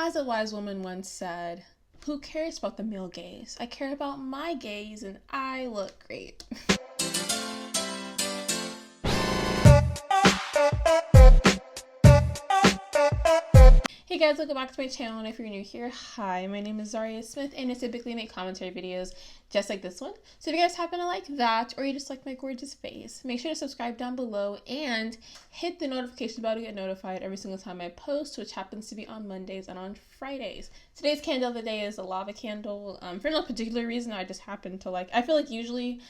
As a wise woman once said, who cares about the male gaze? I care about my gaze and I look great. Hey guys, welcome back to my channel, and if you're new here, hi, my name is Zhariya Smith, and I typically make commentary videos just like this one. So if you guys happen to like that, or you just like my gorgeous face, make sure to subscribe down below and hit the notification bell to get notified every single time I post, which happens to be on Mondays and on Fridays. Today's candle of the day is a lava candle. For no particular reason, I just happen to like, I feel like usually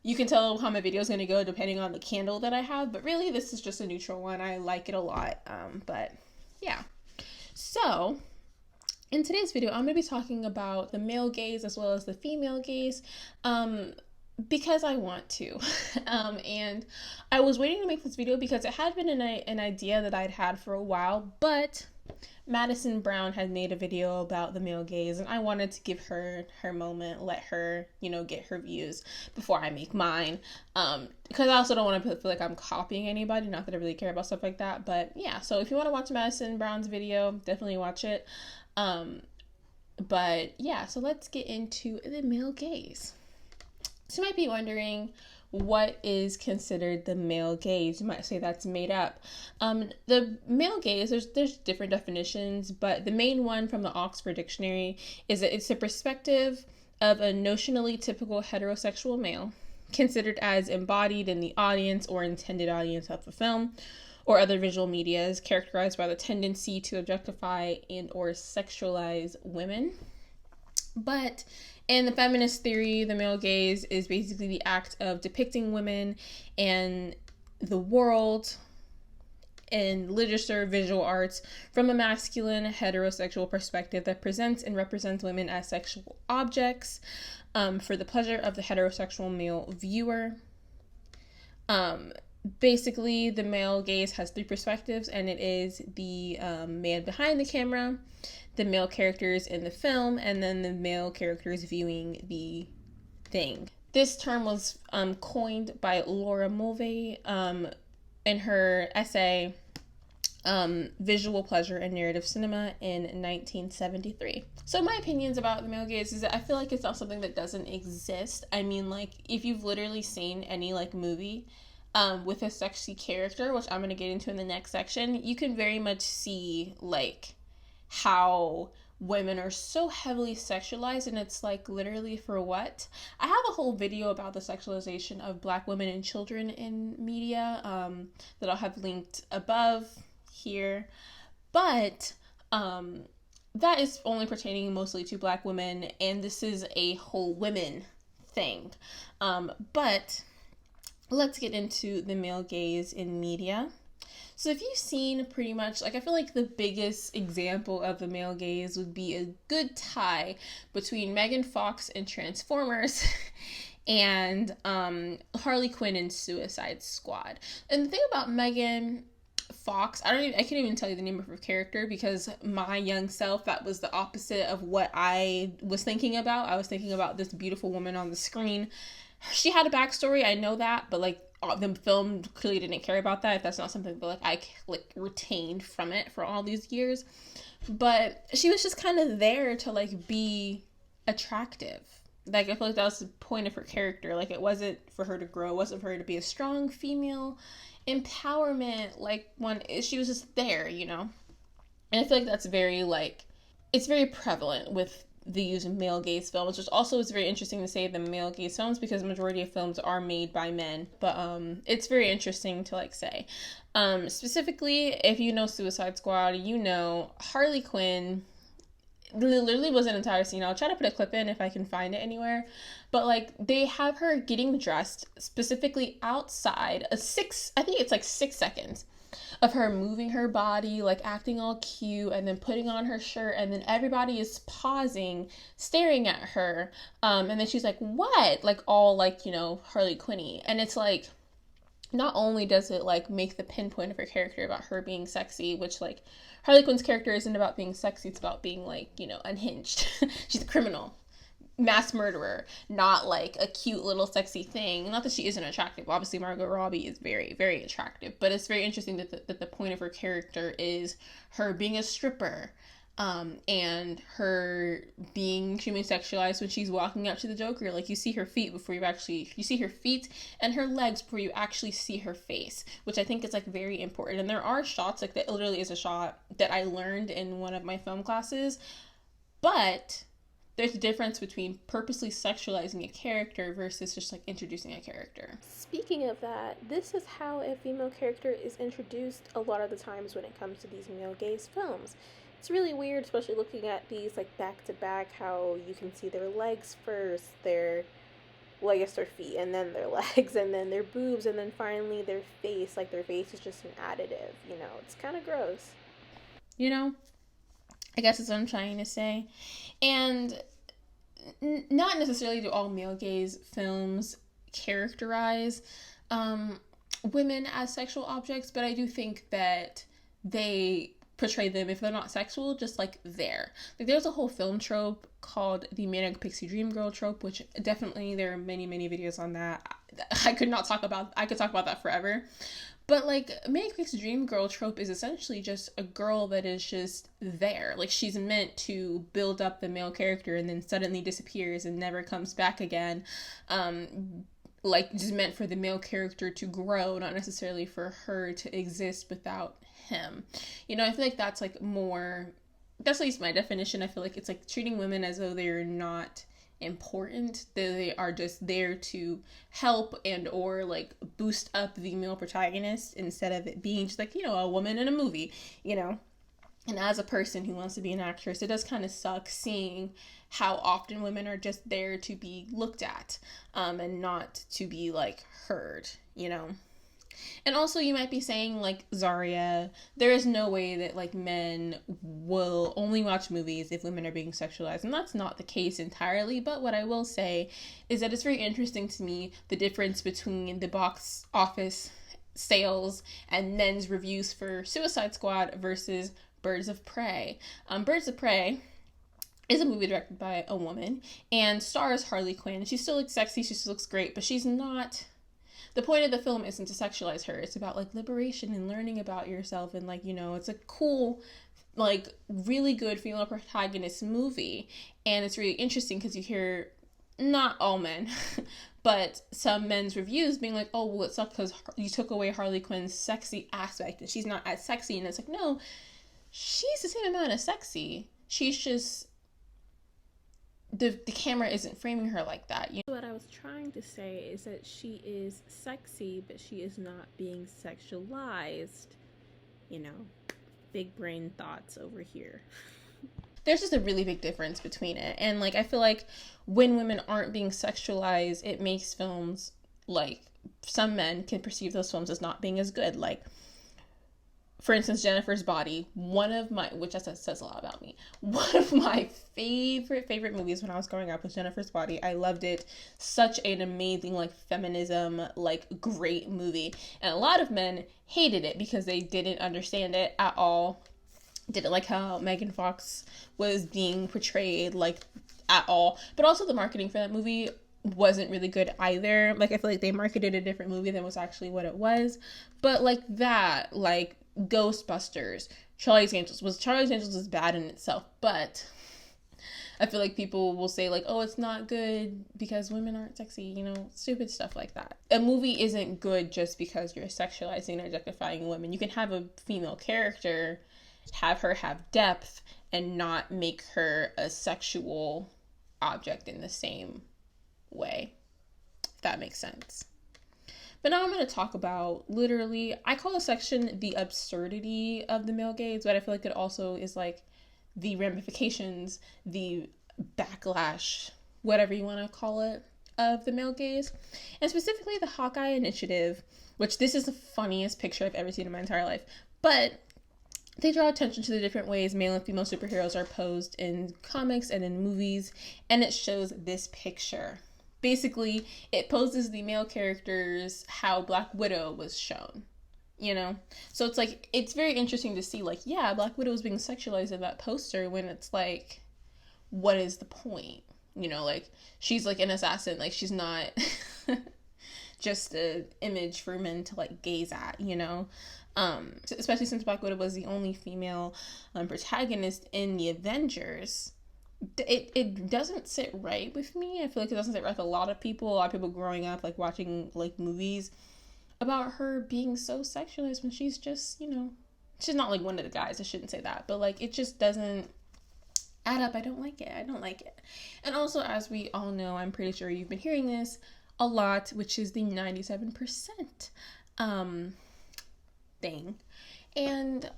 you can tell how my video is going to go depending on the candle that I have, but really this is just a neutral one. I like it a lot, but yeah. So, in today's video, I'm going to be talking about the male gaze as well as the female gaze, because I want to. And I was waiting to make this video because it had been an idea that I'd had for a while, but Madison Brown had made a video about the male gaze, and I wanted to give her her moment, let her, get her views before I make mine. Because I also don't want to feel like I'm copying anybody, not that I really care about stuff like that, but yeah, so if you want to watch Madison Brown's video, definitely watch it. But yeah, so let's get into the male gaze. So you might be wondering, what is considered the male gaze? You might say that's made up. The male gaze, there's different definitions, but the main one from the Oxford Dictionary is that it's a perspective of a notionally typical heterosexual male, considered as embodied in the audience or intended audience of a film or other visual media, is characterized by the tendency to objectify and or sexualize women. But in the feminist theory, the male gaze is basically the act of depicting women and the world in literature, visual arts, from a masculine heterosexual perspective that presents and represents women as sexual objects for the pleasure of the heterosexual male viewer. Basically, the male gaze has three perspectives, and it is the man behind the camera, the male characters in the film, and then the male characters viewing the thing. This term was coined by Laura Mulvey in her essay, Visual Pleasure and Narrative Cinema, in 1973. So my opinions about the male gaze is that I feel like it's not something that doesn't exist. I mean, like, if you've literally seen any movie with a sexy character, which I'm going to get into in the next section, you can very much see how women are so heavily sexualized, and it's literally for what? I have a whole video about the sexualization of Black women and children in media that I'll have linked above here, but that is only pertaining mostly to Black women, and this is a whole women thing. But let's get into the male gaze in media. So if you've seen pretty much, I feel like the biggest example of the male gaze would be a good tie between Megan Fox in Transformers and Harley Quinn in Suicide Squad. And the thing about Megan Fox, I can't even tell you the name of her character, because my young self, that was the opposite of what I was thinking about. I was thinking about this beautiful woman on the screen. She had a backstory, I know that, but the film clearly didn't care about that, if that's not something that I retained from it for all these years. But she was just kind of there to be attractive. I feel like that was the point of her character. It wasn't for her to grow, it wasn't for her to be a strong female empowerment, she was just there, And I feel like that's very it's very prevalent with the use of male gaze films, which also is very interesting to say the male gaze films, because the majority of films are made by men, but it's very interesting to say. Specifically, if you know Suicide Squad, Harley Quinn literally was an entire scene. I'll try to put a clip in if I can find it anywhere, but they have her getting dressed specifically outside I think it's 6 seconds of her moving her body, acting all cute, and then putting on her shirt, and then everybody is pausing, staring at her, and then she's like, what? All Harley Quinn-y. And it's not only does it make the pinpoint of her character about her being sexy, which Harley Quinn's character isn't about being sexy, it's about being unhinged. She's a criminal. mass murderer, not like a cute little sexy thing. Not that she isn't attractive. Obviously, Margot Robbie is very, very attractive, but it's very interesting that the point of her character is her being a stripper, and her being extremely sexualized when she's walking up to the Joker. Like, you see her feet before you see her feet and her legs before you actually see her face, which I think is like very important. And there are shots like that. Literally is a shot that I learned in one of my film classes, but there's a difference between purposely sexualizing a character versus just like introducing a character. Speaking of that, this is how a female character is introduced a lot of the times when it comes to these male gaze films. It's really weird, especially looking at these like back to back, how you can see their legs first, their, well, I guess their feet, and then their legs, and then their boobs, and then finally their face. Like, their face is just an additive, you know? It's kind of gross. You know? I guess that's what I'm trying to say. And not necessarily do all male gaze films characterize women as sexual objects, but I do think that they portray them, if they're not sexual, just like there. Like, there's a whole film trope called the Manic Pixie Dream Girl trope, which definitely there are many, many videos on that. I could talk about that forever. But like, Manic Pixie Dream Girl trope is essentially just a girl that is just there. Like, she's meant to build up the male character and then suddenly disappears and never comes back again. Like, just meant for the male character to grow, not necessarily for her to exist without him. You know, I feel like that's like more, that's at least my definition. I feel like it's like treating women as though they're not important, that they are just there to help and or like boost up the male protagonist, instead of it being just like, you know, a woman in a movie, you know. And as a person who wants to be an actress, it does kind of suck seeing how often women are just there to be looked at, and not to be like heard, you know. And also, you might be saying, like, Zhariya, there is no way that, like, men will only watch movies if women are being sexualized. And that's not the case entirely. But what I will say is that it's very interesting to me, the difference between the box office sales and men's reviews for Suicide Squad versus Birds of Prey. Birds of Prey is a movie directed by a woman and stars Harley Quinn. She still looks sexy, she still looks great, but she's not... The point of the film isn't to sexualize her. It's about, like, liberation and learning about yourself. And, like, you know, it's a cool, like, really good female protagonist movie. And it's really interesting because you hear, not all men, but some men's reviews being like, oh, well, it sucked because you took away Harley Quinn's sexy aspect and she's not as sexy. And it's like, no, she's the same amount of sexy. She's just... The camera isn't framing her like that. You know? What I was trying to say is that she is sexy, but she is not being sexualized. You know, big brain thoughts over here. There's just a really big difference between it. And, like, I feel like when women aren't being sexualized, it makes films, like, some men can perceive those films as not being as good. Like, for instance, Jennifer's Body, which says a lot about me. One of my favorite movies when I was growing up was Jennifer's Body. I loved it. Such an amazing, like, feminism, like, great movie. And a lot of men hated it because they didn't understand it at all. Didn't like how Megan Fox was being portrayed, like, at all. But also the marketing for that movie wasn't really good either. Like, I feel like they marketed a different movie than was actually what it was. But, like, that, like, Ghostbusters, Charlie's Angels is bad in itself, but I feel like people will say, like, oh, it's not good because women aren't sexy, you know, stupid stuff like that. A movie isn't good just because you're sexualizing and objectifying women. You can have a female character, have her have depth, and not make her a sexual object in the same way, if that makes sense. But now I'm going to talk about, literally, I call this section the absurdity of the male gaze, but I feel like it also is like the ramifications, the backlash, whatever you want to call it, of the male gaze. And specifically the Hawkeye Initiative, which this is the funniest picture I've ever seen in my entire life. But they draw attention to the different ways male and female superheroes are posed in comics and in movies, and it shows this picture. Basically, it poses the male characters how Black Widow was shown, you know? So it's like, it's very interesting to see, like, yeah, Black Widow is being sexualized in that poster when it's like, what is the point? You know, like, she's like an assassin, like, she's not just an image for men to, like, gaze at, you know? Especially since Black Widow was the only female protagonist in the Avengers. It doesn't sit right with me. I feel like it doesn't sit right with a lot of people growing up, like, watching, like, movies about her being so sexualized when she's just, she's not, like, one of the guys. I shouldn't say that. But, like, it just doesn't add up. I don't like it. And also, as we all know, I'm pretty sure you've been hearing this a lot, which is the 97% thing. And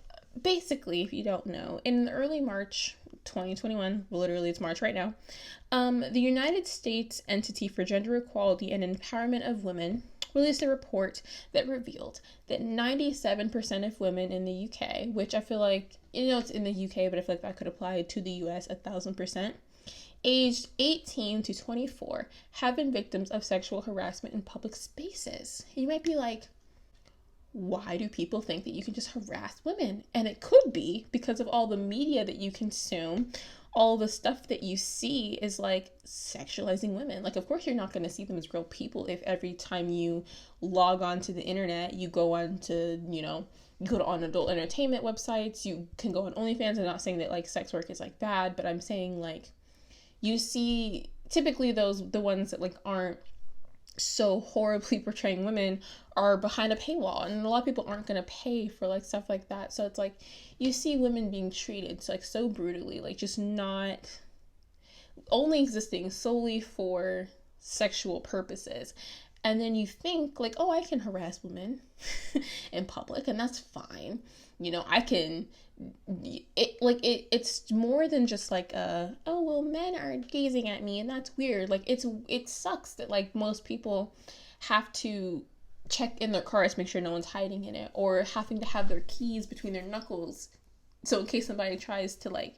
basically, if you don't know, in early March 2021, literally it's March right now, the United States Entity for Gender Equality and Empowerment of Women released a report that revealed that 97% of women in the UK, which I feel like, it's in the UK, but I feel like that could apply to the US 1,000%, aged 18 to 24, have been victims of sexual harassment in public spaces. You might be like, why do people think that you can just harass women? And it could be because of all the media that you consume. All the stuff that you see is, like, sexualizing women. Like, of course you're not going to see them as real people if every time you log on to the internet, you go on to, you go on adult entertainment websites, you can go on OnlyFans. I'm not saying that, like, sex work is, like, bad, but I'm saying, like, you see typically the ones that, like, aren't so horribly portraying women are behind a paywall, and a lot of people aren't going to pay for, like, stuff like that. So it's like you see women being treated so brutally, like, just not only existing solely for sexual purposes. And then you think, like, oh, I can harass women in public and that's fine. I can, it's more than just like, oh, well, men are gazing at me and that's weird. Like, it sucks that, like, most people have to check in their cars, make sure no one's hiding in it, or having to have their keys between their knuckles. So in case somebody tries to, like,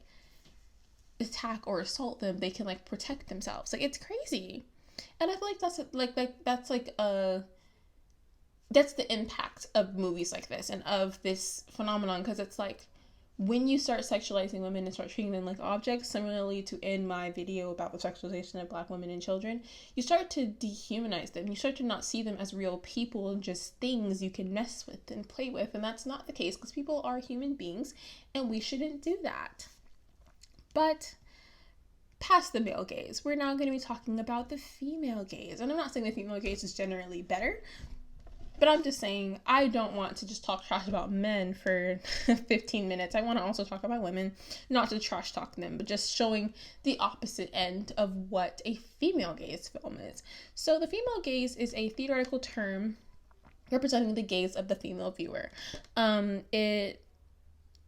attack or assault them, they can, like, protect themselves. Like, it's crazy. And I feel like that's the impact of movies like this and of this phenomenon, because it's like when you start sexualizing women and start treating them like objects, similarly to in my video about the sexualization of Black women and children, you start to dehumanize them. You start to not see them as real people and just things you can mess with and play with, and that's not the case, because people are human beings and we shouldn't do that. But past the male gaze, we're now going to be talking about the female gaze. And I'm not saying the female gaze is generally better, but I'm just saying I don't want to just talk trash about men for 15 minutes. I want to also talk about women, not to trash talk them, but just showing the opposite end of what a female gaze film is. So the female gaze is a theoretical term representing the gaze of the female viewer. It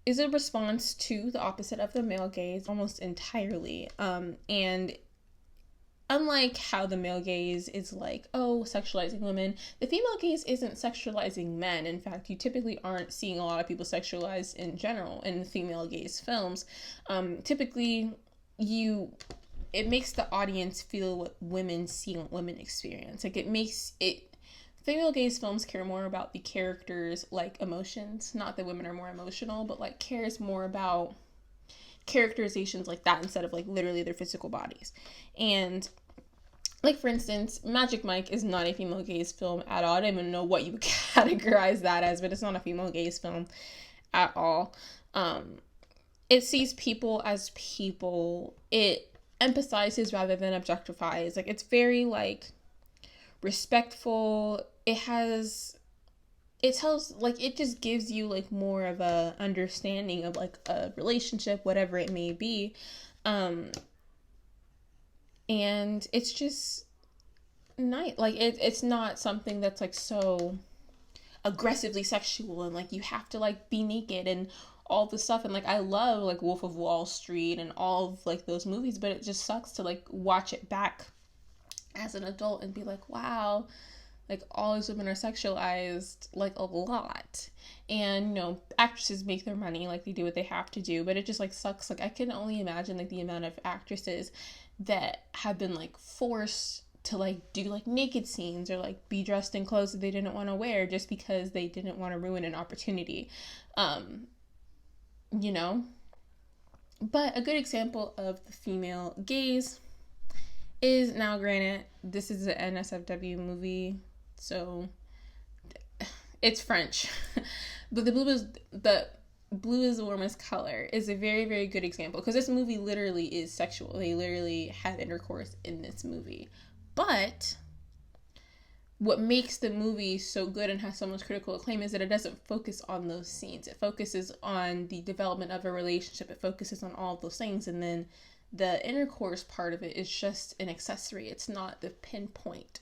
is a response to the opposite of the male gaze almost entirely. And unlike how the male gaze is like, oh, sexualizing women, the female gaze isn't sexualizing men. In fact, you typically aren't seeing a lot of people sexualized in general in female gaze films. Typically, it makes the audience feel what women see, what women experience. Like, female gaze films care more about the characters' like emotions. Not that women are more emotional, but like cares more about characterizations like that instead of like literally their physical bodies. And like, for instance, Magic Mike is not a female gaze film at all. I don't even know what you would categorize that as, but it's not a female gaze film at all. It sees people as people. It empathizes rather than objectifies. Like, it's very like respectful. It just gives you like more of a understanding of like a relationship, whatever it may be. And it's just nice. Like, it's not something that's like so aggressively sexual and like you have to like be naked and all this stuff. And like, I love like Wolf of Wall Street and all of like those movies, but it just sucks to like watch it back as an adult and be like, wow, like all these women are sexualized like a lot. And actresses make their money, like they do what they have to do, but it just like sucks. Like, I can only imagine like the amount of actresses that have been like forced to like do like naked scenes or like be dressed in clothes that they didn't want to wear just because they didn't want to ruin an opportunity. But a good example of the female gaze is, now granted, this is an NSFW movie, so it's French, But the blue is the warmest color is a very, very good example, because this movie literally is sexual. They literally have intercourse in this movie. But what makes the movie so good and has so much critical acclaim is that it doesn't focus on those scenes. It focuses on the development of a relationship. It focuses on all of those things. And then the intercourse part of it is just an accessory. It's not the pinpoint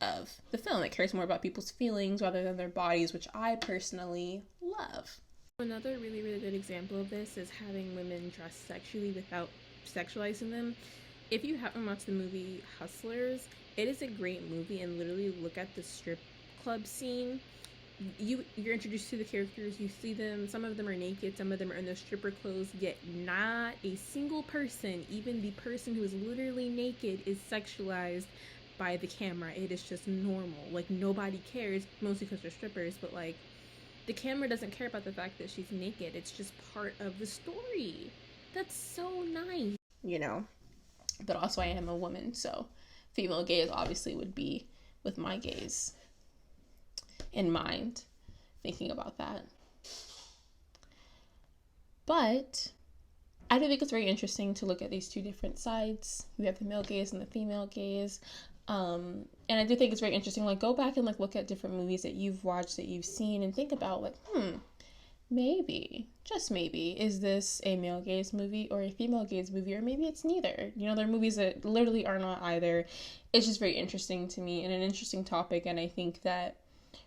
of the film. It cares more about people's feelings rather than their bodies, which I personally love. Another really, really good example of this is having women dress sexually without sexualizing them. If you haven't watched the movie Hustlers, it is a great movie, and literally look at the strip club scene. You're introduced to the characters, you see them, some of them are naked, some of them are in their stripper clothes, yet not a single person, even the person who is literally naked, is sexualized by the camera. It is just normal. Like, nobody cares, mostly because they're strippers, but like, the camera doesn't care about the fact that she's naked. It's just part of the story. That's so nice. You know, but also I am a woman, so female gaze obviously would be with my gaze in mind, thinking about that. But I do think it's very interesting to look at these two different sides. We have the male gaze and the female gaze. And I do think it's very interesting, like, go back and like look at different movies that you've watched, that you've seen, and think about like, maybe, just maybe, is this a male gaze movie or a female gaze movie, or maybe it's neither. You know, there are movies that literally are not either. It's just very interesting to me and an interesting topic, and I think that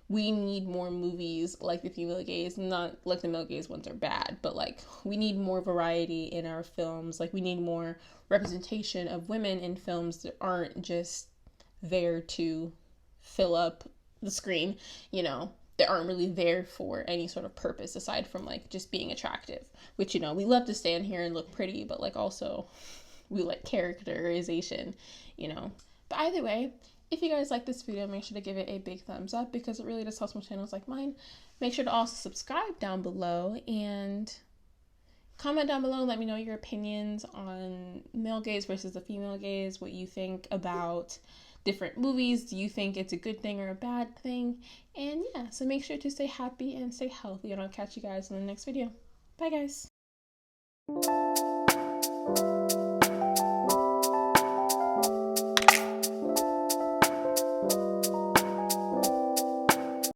we need more movies like the female gaze. Not like the male gaze ones are bad, but like, we need more variety in our films. Like, we need more representation of women in films that aren't just there to fill up the screen, you know, that aren't really there for any sort of purpose aside from like just being attractive, which, you know, we love to stand here and look pretty, but like also we like characterization, you know. But either way, if you guys like this video, make sure to give it a big thumbs up, because it really does help some channels like mine. Make sure to also subscribe down below and comment down below and let me know your opinions on male gaze versus the female gaze, what you think about different movies. Do you think it's a good thing or a bad thing? And yeah, so make sure to stay happy and stay healthy, and I'll catch you guys in the next video. Bye, guys.